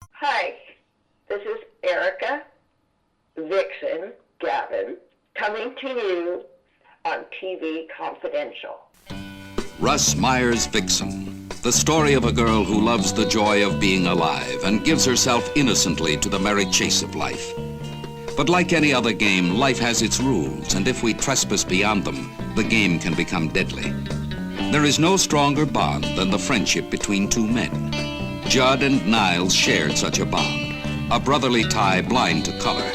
Hi, this is Erica Vixen Gavin coming to you on TV Confidential. Russ Meyer's Vixen, the story of a girl who loves the joy of being alive and gives herself innocently to the merry chase of life. But like any other game, life has its rules, and if we trespass beyond them, the game can become deadly. There is no stronger bond than the friendship between two men. Judd and Niles shared such a bond, a brotherly tie blind to color.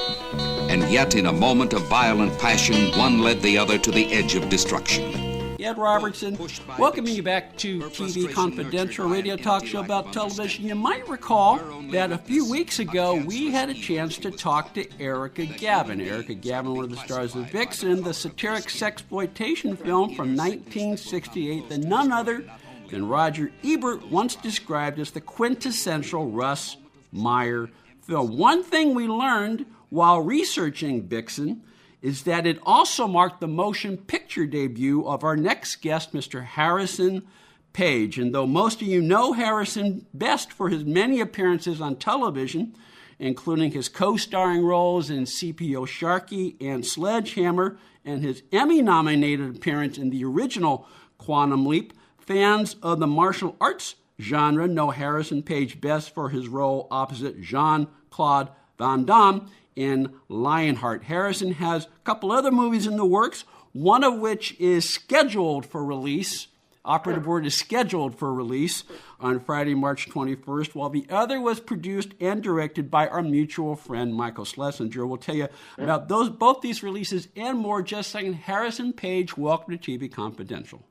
And yet, in a moment of violent passion, one led the other to the edge of destruction. Ed Robertson, welcoming you back to TV Confidential, radio talk show about television. You might recall that a few weeks ago, we had a chance to talk to Erica Gavin. Erica Gavin, one of the stars of Vixen, the satiric sexploitation film from 1968 that none other than Roger Ebert once described as the quintessential Russ Meyer film. One thing we learned while researching Vixen is that it also marked the motion picture debut of our next guest, Mr. Harrison Page. And though most of you know Harrison best for his many appearances on television, including his co-starring roles in CPO Sharkey and Sledge Hammer, and his Emmy-nominated appearance in the original Quantum Leap, fans of the martial arts genre know Harrison Page best for his role opposite Jean-Claude Van Damme in Lionheart. Harrison has a couple other movies in the works, one of which is scheduled for release. Operative word is scheduled for release on Friday, March 21st, while the other was produced and directed by our mutual friend, Michael Schlesinger. We'll tell you about both these releases and more just a second. Harrison Page, welcome to TV Confidential.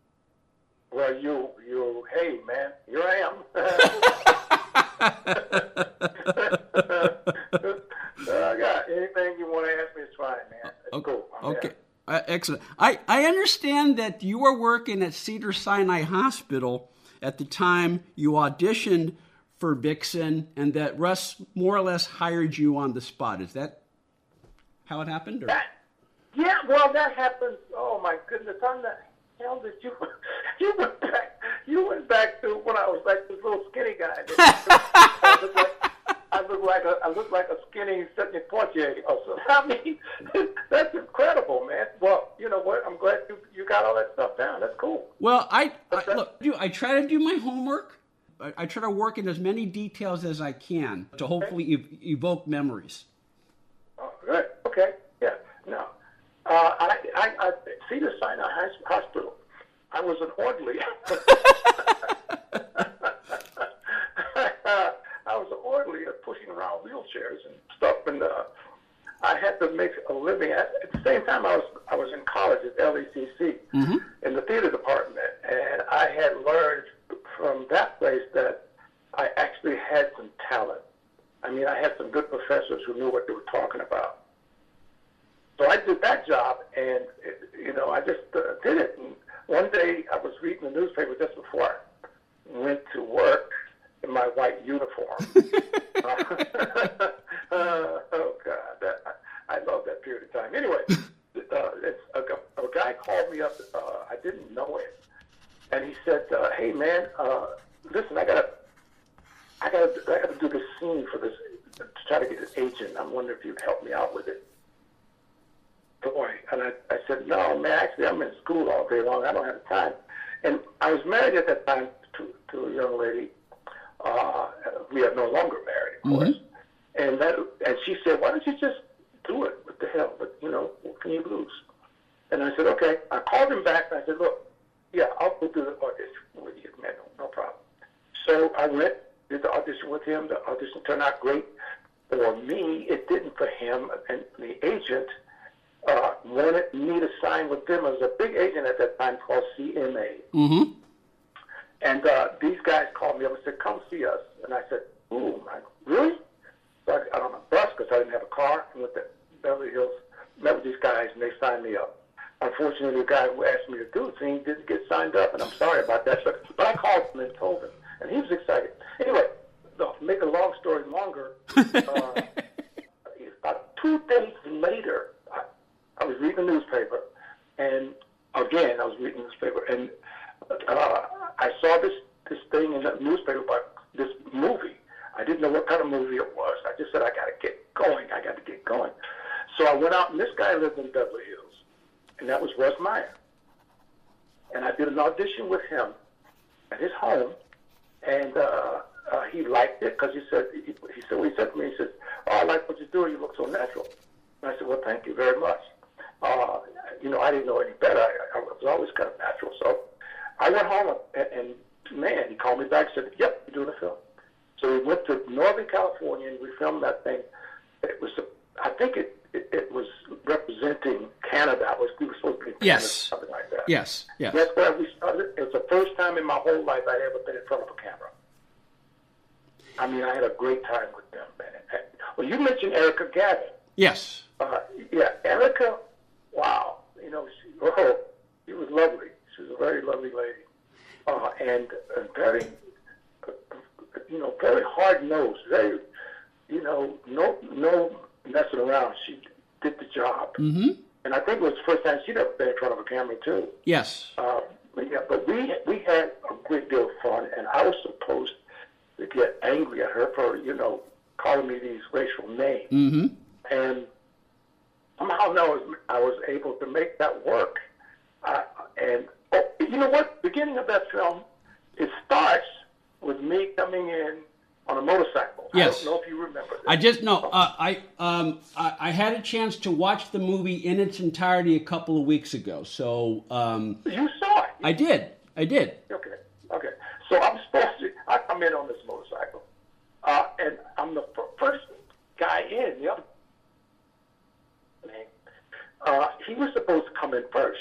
Well, hey, man, here I am. I got anything you want to ask me, it's fine, man. It's cool. Okay. Excellent. I understand that you were working at Cedars-Sinai Hospital at the time you auditioned for Vixen, and that Russ more or less hired you on the spot. Is that how it happened? Or? Yeah, well, that happened. Oh, my goodness. How the hell did you went back to when I was like this little skinny guy. I look like a skinny Sidney Poitier. So, I mean, that's incredible, man. Well, you know what? I'm glad you got all that stuff down. That's cool. Well, I try to do my homework. I try to work in as many details as I can to hopefully evoke memories. Oh, good. Okay. Yeah. No. I Cedars-Sinai Hospital. I was an orderly. I was an orderly pushing around wheelchairs and stuff, and I had to make a living. At the same time, I was in college at LECC in the theater department, and I had learned from that place that I actually had some talent. I mean, I had some good professors who knew what they were talking about. So I did that job, and I just did it. And one day I was reading the newspaper just before I went to work in my white uniform. Oh God, I love that period of time. Anyway, a guy called me up. I didn't know him, and he said, "Hey man, listen, I gotta do this scene for this to try to get an agent. I'm wondering if you'd help me out with it." Boy, and I said, "No, man, actually, I'm in school all day long. I don't have time." And I was married at that time to a young lady. We are no longer married, of course. And she said, "Why don't you just do it? What the hell? But what can you lose?" And I said, "Okay." I called him back and I said, "Look, yeah, I'll go do the audition with you, man. No problem." So I went, did the audition with him. The audition turned out great for me. It didn't for him. And the agent wanted me to sign with them. It was a big agent at that time called CMA. Mm-hmm. And these guys called me up and said, "Come see us." And I said, "Ooh, really?" So I got on a bus because I didn't have a car. And went to Beverly Hills, met with these guys, and they signed me up. Unfortunately, the guy who asked me to do the scene didn't get signed up, and I'm sorry about that. But I called him and told him, and he was excited. Anyway, to make a long story longer, about 2 days later, I was reading the newspaper, and again, I was reading the newspaper, and I saw this thing in the newspaper about this movie. I I didn't know what kind of movie it was. I just said, I got to get going. I got to get going. So I went out, and this guy lived in Beverly Hills, and that was Russ Meyer. And I did an audition with him at his home, and he liked it because he said what he said to me. He said, "Oh, I like what you're doing. You look so natural." And I said, "Well, thank you very much." I didn't know any better. I was always kind of natural. So I went home, and man, he called me back and said, "Yep, you're doing a film." So we went to Northern California, and we filmed that thing. It was, I think it was representing Canada. We were supposed to be in Canada, something like that. Yes. That's where we started. It was the first time in my whole life I'd ever been in front of a camera. I mean, I had a great time with them, man. Well, you mentioned Erica Gavin. Yes. Erica, wow. She was lovely. She was a very lovely lady. And very, very hard-nosed, very, no messing around. She did the job. Mm-hmm. And I think it was the first time she'd ever been in front of a camera, too. Yes. But we had a great deal of fun, and I was supposed to get angry at her for, calling me these racial names. Mm-hmm. And somehow I was able to make that work. You know what? Beginning of that film, it starts with me coming in on a motorcycle. Yes. I don't know if you remember that. I just know. I had a chance to watch the movie in its entirety a couple of weeks ago. So you saw it. I did. Okay. So I come in on this motorcycle, and I'm the first guy in. The other, he was supposed to come in first.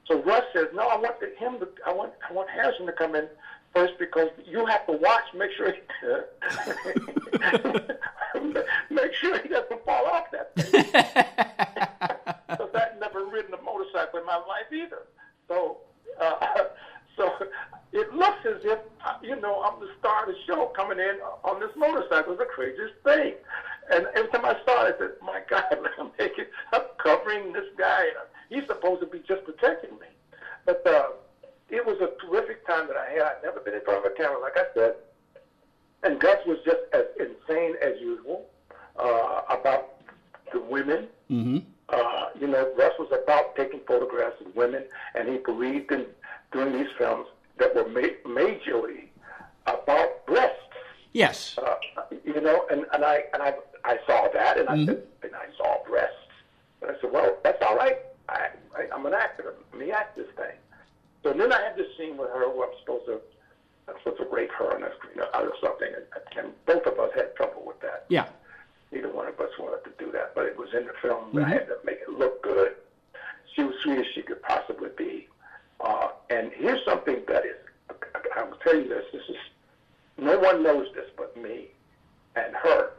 So Russ says, "No, I want Harrison to come in first because you have to watch, make sure he doesn't fall off that thing." Because I'd never ridden a motorcycle in my life either. So it looks as if I'm the star of the show coming in on this motorcycle. It's the craziest thing. And every time I saw it, I said, "My God, I'm covering this guy. He's supposed to be just protecting me." But it was a terrific time that I had. I'd never been in front of a camera, like I said. And Gus was just as insane as usual about the women. Mm-hmm. Russ was about taking photographs of women, and he believed in doing these films that were majorly about breasts. Yes. And I saw that, and I said, and I saw breasts. And I said, well, that's all right. I'm an actor. Let me act this thing. So then I had this scene with her where I'm supposed to rape her on the screen or something, and both of us had trouble with that. Yeah. Neither one of us wanted to do that, but it was in the film. Mm-hmm. I had to make it look good. She was sweet as she could possibly be. And here's something that is, I will tell you this is, no one knows this but me and her.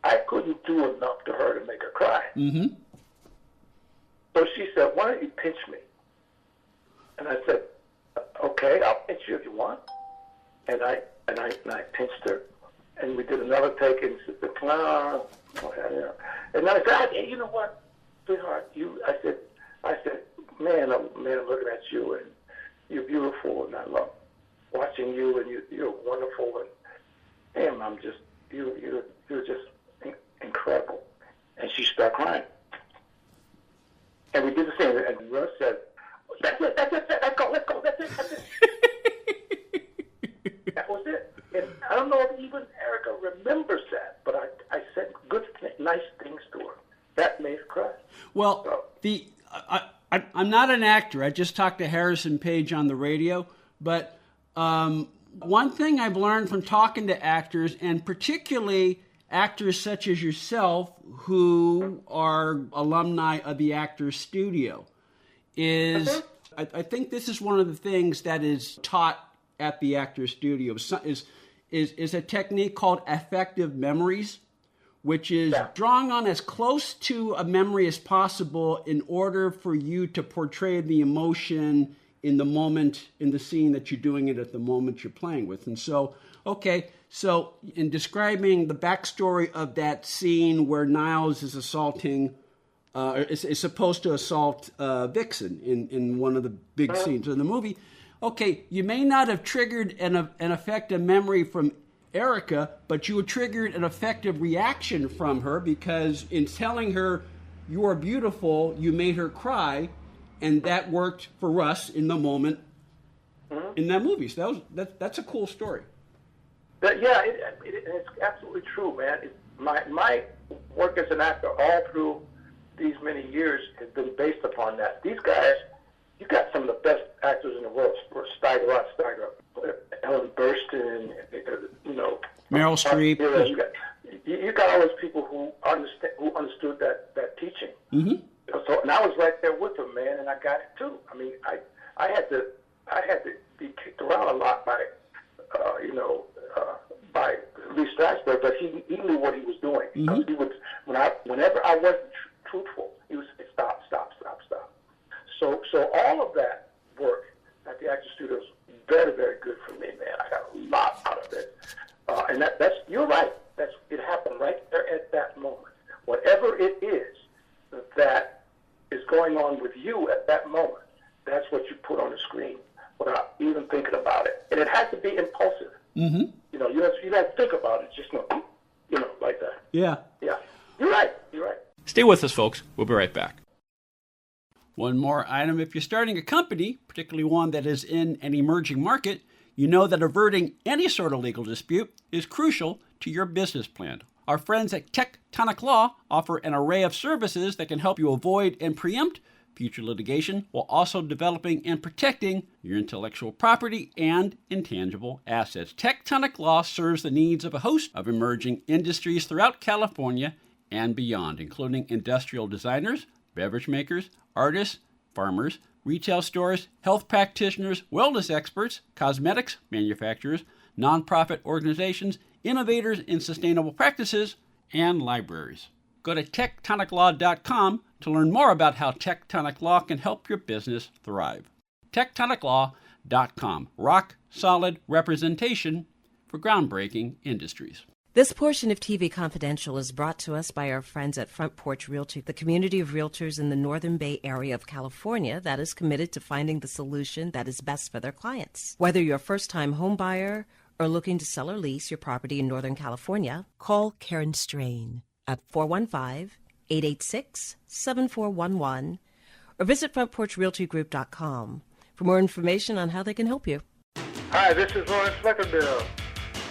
I couldn't do enough to her to make her cry. Mm-hmm. So she said, "Why don't you pinch me?" And I said, "Okay, I'll pinch you if you want." And I pinched her, and we did another take, and she said, "No." And then I said, "Hey, you know what, sweetheart? I said, man, I'm looking at you, and you're beautiful, and I love watching you, and you're wonderful, and damn, you're just incredible." And she started crying. And we did the same. And Russ said, that's it, let's go, that's it. That was it. And I don't know if even Erica remembers that, but I said good, nice things to her. That made her cry. Well, I'm not an actor. I just talked to Harrison Page on the radio. But one thing I've learned from talking to actors, and particularly actors such as yourself who are alumni of the Actors Studio, is I think this is one of the things that is taught at the Actors Studio is a technique called affective memories, which is drawing on as close to a memory as possible in order for you to portray the emotion in the moment, in the scene that you're doing it at the moment you're playing with. And so, so in describing the backstory of that scene where Niles is assaulting, is supposed to assault Vixen in one of the big scenes in the movie, okay, you may not have triggered an effective memory from Erica, but you triggered an effective reaction from her because in telling her you are beautiful, you made her cry, and that worked for Russ in the moment in that movie. So that's a cool story. It's absolutely true, man. My work as an actor all through these many years has been based upon that. These guys, you got some of the best actors in the world. Rod Steiger, Ellen Burstyn, Meryl Streep. You got all those people who understood that teaching. Mm-hmm. So, and I was right there with them, man, and I got it too. I mean, I had to be kicked around a lot by Lee Strasberg, but he knew what he was doing. Mm-hmm. He would whenever I wasn't truthful, he would say stop. So all of that work at the Actor Studio is very, very good for me, man. I got a lot out of it, and that's you're right. It happened right there at that moment. Whatever it is that is going on with you at that moment, that's what you put on the screen without even thinking about it, and it has to be impulsive. Mm-hmm. You don't have to think about it. Just like that. Yeah. Yeah. You're right. Stay with us, folks. We'll be right back. One more item. If you're starting a company, particularly one that is in an emerging market, you know that averting any sort of legal dispute is crucial to your business plan. Our friends at Tectonic Law offer an array of services that can help you avoid and preempt future litigation while also developing and protecting your intellectual property and intangible assets. Tectonic Law serves the needs of a host of emerging industries throughout California and beyond, including industrial designers, beverage makers, artists, farmers, retail stores, health practitioners, wellness experts, cosmetics manufacturers, nonprofit organizations, innovators in sustainable practices, and libraries. Go to tectoniclaw.com to learn more about how Tectonic Law can help your business thrive. tectoniclaw.com. Rock solid representation for groundbreaking industries. This portion of TV Confidential is brought to us by our friends at Front Porch Realty, the community of realtors in the Northern Bay Area of California that is committed to finding the solution that is best for their clients. Whether you're a first-time home buyer or looking to sell or lease your property in Northern California, call Karen Strain at 415-886-7411 or visit frontporchrealtygroup.com for more information on how they can help you. Hi, this is Lawrence Fleckenbill.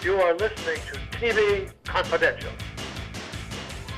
You are listening to TV Confidential.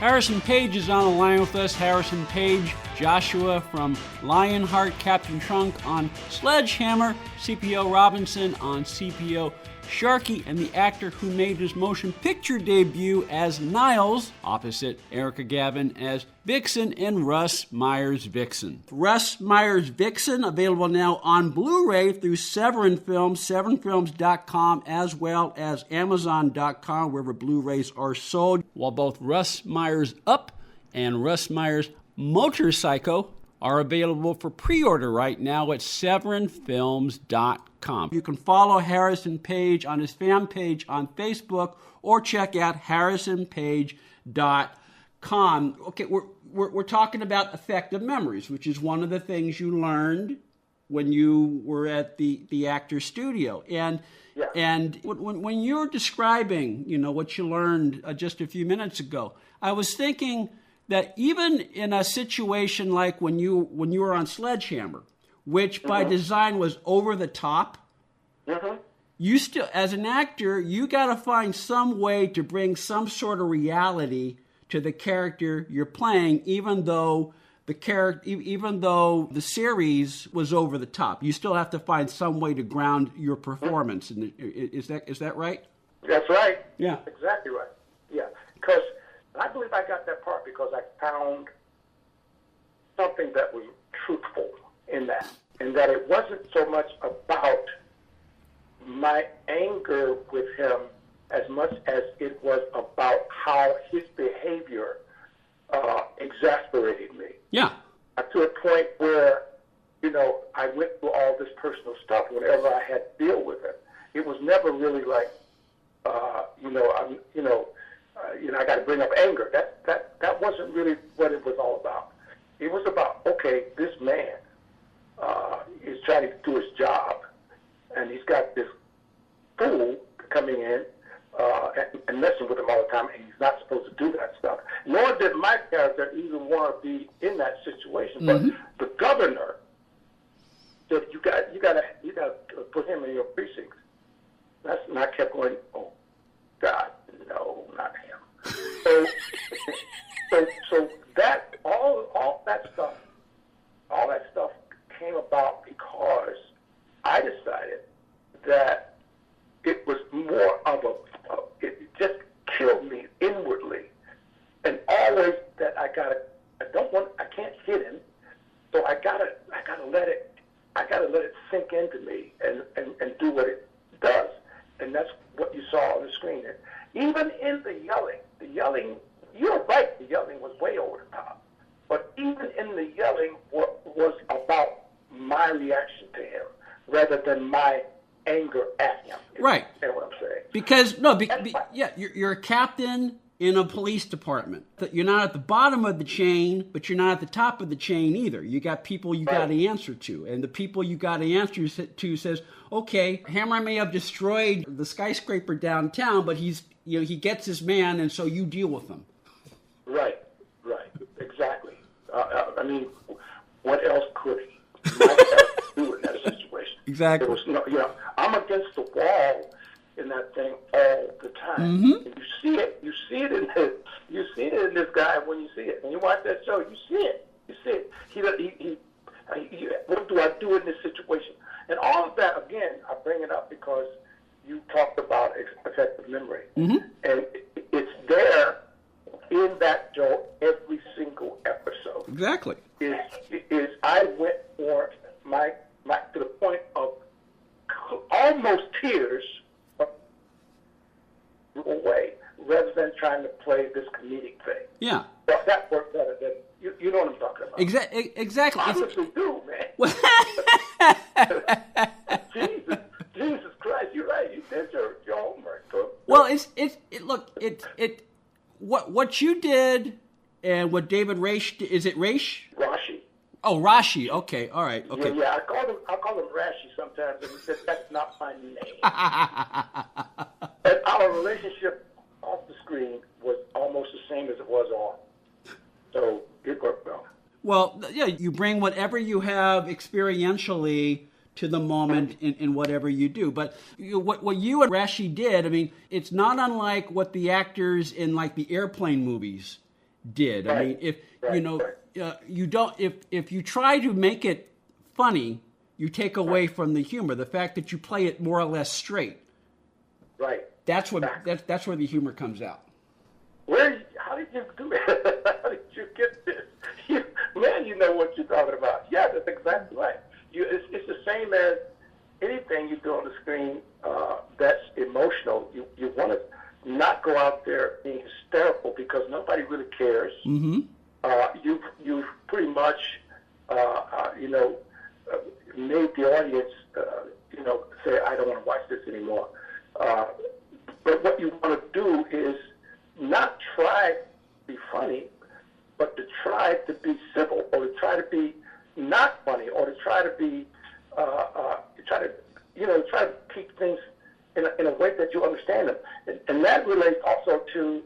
Harrison Page is on the line with us. Harrison Page, Joshua from Lionheart, Captain Trunk on Sledge Hammer, CPO Robinson on CPO Sharkey, and the actor who made his motion picture debut as Niles, opposite Erica Gavin as Vixen, and Russ Meyer's Vixen. Russ Meyer's Vixen, available now on Blu-ray through Severin Films, severinfilms.com, as well as Amazon.com, wherever Blu-rays are sold, while both Russ Meyer's Up and Russ Meyer's Motorpsycho are available for pre-order right now at severinfilms.com. You can follow Harrison Page on his fan page on Facebook or check out harrisonpage.com. Okay, we're talking about effective memories, which is one of the things you learned when you were at the Actor Studio. And when you're describing, what you learned just a few minutes ago, I was thinking that even in a situation like when you were on Sledge Hammer, which by design was over the top, you still, as an actor, you got to find some way to bring some sort of reality to the character you're playing, even though the series was over the top. You still have to find some way to ground your performance. Is that right? That's right. Yeah. Exactly right. Yeah. Because I believe I got that part because I found something that was truthful in that. And that it wasn't so much about my anger with him as much as it was about how his behavior exasperated me. Yeah. To a point where, I went through all this personal stuff whenever I had to deal with it. It was never really like, I got to bring up anger. That wasn't really what it was all about. It was about, okay, this man is trying to do his job, and he's got this fool coming in and messing with him all the time, and he's not supposed to do that stuff. Nor did my character even want to be in that situation. But the governor said, "You got to put him in your precinct." And I kept going, "Oh God, no, not him." So that all that stuff came about because I decided that it was more of it just killed me inwardly, and always that I can't hit him, so I gotta let it sink into me and do what it does, and that's what you saw on the screen. And even in the yelling, you're right, the yelling was way over the top, but even in the yelling was about my reaction to him rather than my anger at him. Right. You know what I'm saying? Because you're a captain in a police department. You're not at the bottom of the chain, but you're not at the top of the chain either. You got people you got to answer to, and the people you got to answer to says, "Okay, Hammer may have destroyed the skyscraper downtown, but he gets his man, and so you deal with him." Right, exactly. I mean, what else could my character do in that situation? Exactly. There was no, I'm against the wall in that thing all the time. And you see it in this guy when you see it. When you watch that show, you see it. He what do I do in this situation? And all of that, again, I bring it up because you talked about effective memory, and it's there in that show every single episode. Exactly. Is I went for my to the point of almost tears away, rather than trying to play this comedic thing. Yeah. But that worked better than you know what I'm talking about. Exactly. Honestly, do, man. Jesus Christ, you're right. You did your homework. Well, what you did and what David Raish did, is it Raish? Rashi. Oh, Rashi. Okay, all right. Okay. Yeah, I call him Rashi sometimes, and he said that's not my name. And our relationship off the screen was almost the same as it was on. So it worked well. Well, yeah, you bring whatever you have experientially to the moment in whatever you do. But what you and Rashi did, I mean, it's not unlike what the actors in like the airplane movies did. Right. I mean, if you try to make it funny, you take away from the humor. The fact that you play it more or less straight. Right. That's what that's where the humor comes out. How did you do it? How did you get this? Man, you know what you're talking about. Yeah, that's exactly right. It's the same as anything you do on the screen that's emotional. You want to not go out there being hysterical because nobody really cares. You pretty much made the audience say, "I don't want to watch this anymore." But what you want to do is not try to be funny, but to try to be civil, or to try to be not funny, or to try to be try to keep things in a way that you understand them, and that relates also to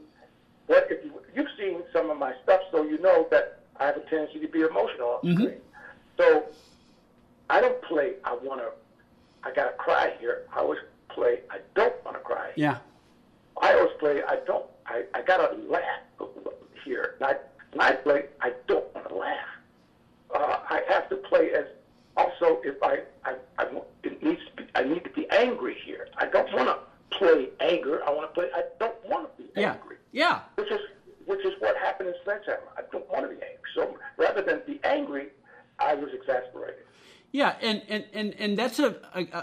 what if you've seen some of my stuff, so you know that I have a tendency to be emotional on the screen. So I don't play I gotta cry here. I always play I don't want to cry. Yeah. I always play I gotta laugh here. And I play I don't want to laugh. I have to play as also if I need to be angry here. I don't want to play anger. I want to play I don't want to be angry. Yeah. Which is what happened in Sledge Hammer. I don't want to be angry. So rather than be angry, I was exasperated. Yeah, and that's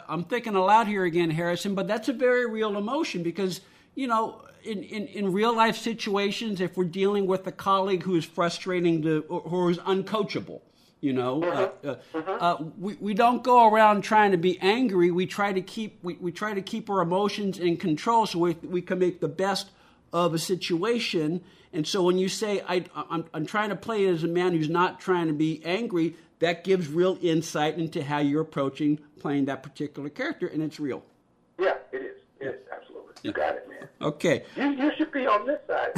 I'm thinking aloud here again, Harrison, but that's a very real emotion because, in real life situations, if we're dealing with a colleague who is frustrating or is uncoachable, we don't go around trying to be angry. We try to keep our emotions in control so we can make the best of a situation. And so when you say I'm trying to play as a man who's not trying to be angry, that gives real insight into how you're approaching playing that particular character, and it's real. Yeah, it is. It is, absolutely. You got it, man. Okay. You should be on this side.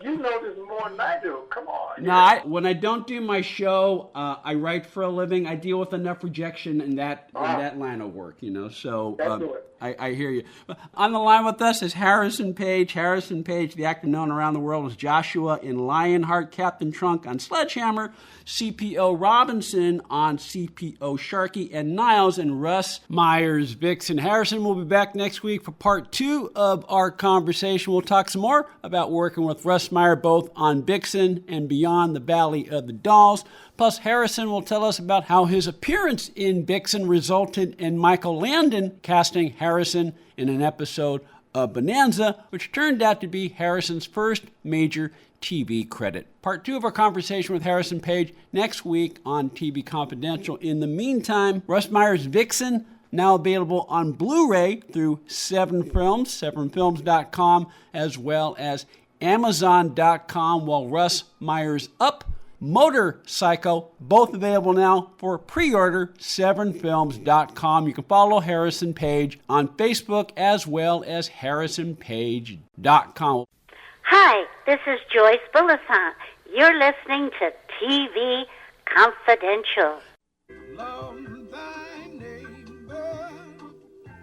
You know this more than I do. Come on. No, when I don't do my show, I write for a living. I deal with enough rejection in that line of work, So I hear you. On the line with us is Harrison Page. Harrison Page, the actor known around the world as Joshua in Lionheart, Captain Trunk on Sledge Hammer, CPO Robinson on CPO Sharkey, and Niles and Russ Meyer's Vixen. Harrison will be back next week for part 2 of our conversation. We'll talk some more about working with Russ Meyer both on Vixen and Beyond the Valley of the Dolls. Plus, Harrison will tell us about how his appearance in Vixen resulted in Michael Landon casting Harrison in an episode of Bonanza, which turned out to be Harrison's first major TV credit. Part 2 of our conversation with Harrison Page next week on TV Confidential. In the meantime, Russ Meyer's Vixen, now available on Blu-ray through Severin Films, severinfilms.com, as well as Amazon.com, while Russ Meyer's Up, Motorpsycho, both available now for pre-order, severinfilms.com. You can follow Harrison Page on Facebook as well as harrisonpage.com. Hi, this is Joyce Bullisan. You're listening to TV Confidential. Love thy neighbor,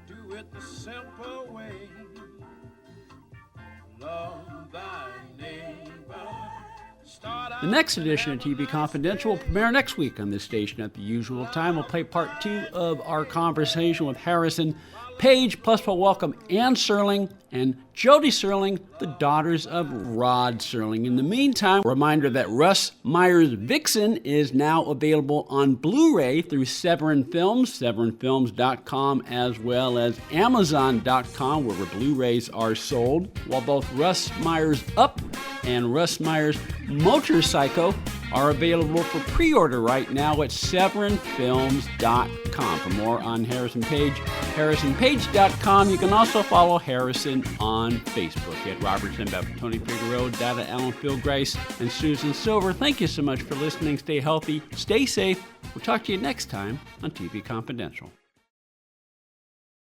do it the simple way. Love thy neighbor. The next edition of TV Confidential will premiere next week on this station at the usual time. We'll play part 2 of our conversation with Harrison Page, plus we'll welcome Ann Serling and Jody Serling, the daughters of Rod Serling. In the meantime, a reminder that Russ Meyer's Vixen is now available on Blu-ray through Severin Films, severinfilms.com, as well as Amazon.com, where Blu-rays are sold, while both Russ Meyer's Up and Russ Meyer's Motorpsycho are available for pre-order right now at severinfilms.com. For more on Harrison Page, harrisonpage.com. You can also follow Harrison on Facebook at Robertson, Tony Figueroa, Dada Allen, Phil Grice, and Susan Silver. Thank you so much for listening. Stay healthy, stay safe. We'll talk to you next time on TV Confidential.